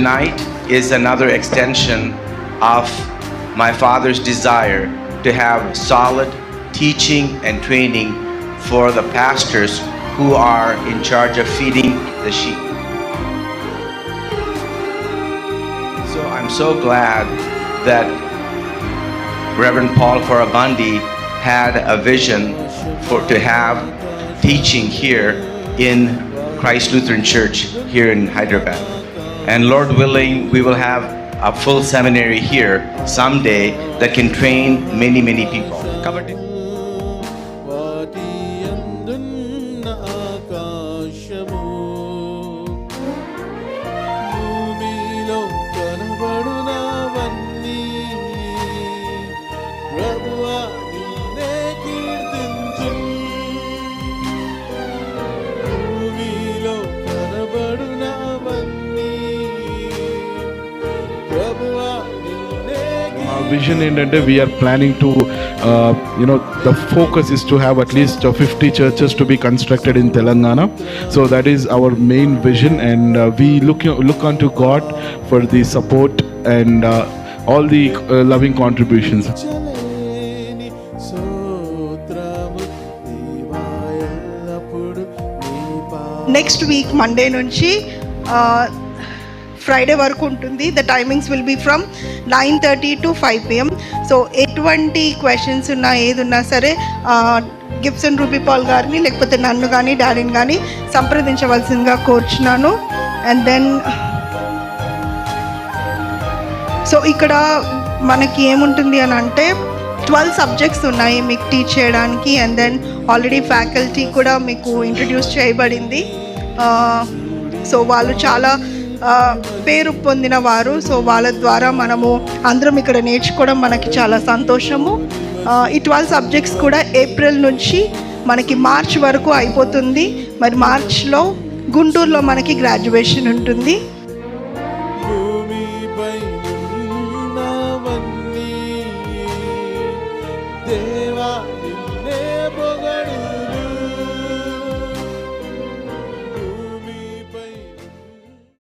tonight is another extension of my father's desire to have solid teaching and training for the pastors who are in charge of feeding the sheep. So I'm so glad that Reverend Paul Korabandi had a vision to have teaching here in Christ Lutheran Church here in Hyderabad. And Lord willing, we will have a full seminary here someday that can train many, many people. Vision ఏంటంటే we are planning to the focus is to have at least 50 churches to be constructed in Telangana. So that is our main vision, and we look unto God for the support and all the loving contributions. Next week Monday నుంచి Friday వరకు ఉంటుంది. The timings will be from 9:30 to 5 PM. So ఎటువంటి questions ఉన్నా ఏది ఉన్నా సరే Gibson ruby Paul గారిని లేకపోతే నన్ను కానీ డాడీని కానీ సంప్రదించవలసిందిగా కోరుచున్నాను. అండ్ దెన్ సో ఇక్కడ మనకి ఏముంటుంది అని అంటే 12 సబ్జెక్ట్స్ ఉన్నాయి మీకు టీచ్ చేయడానికి. అండ్ దెన్ ఆల్రెడీ ఫ్యాకల్టీ కూడా మీకు ఇంట్రడ్యూస్ చేయబడింది. సో వాళ్ళు చాలా పేరు పొందిన వారు. సో వాళ్ళ ద్వారా మనము అందరం ఇక్కడ నేర్చుకోవడం మనకి చాలా సంతోషము. ఈ 12 సబ్జెక్ట్స్ కూడా ఏప్రిల్ నుంచి మనకి మార్చ్ వరకు అయిపోతుంది. మరి మార్చ్లో గుంటూరులో మనకి గ్రాడ్యుయేషన్ ఉంటుంది.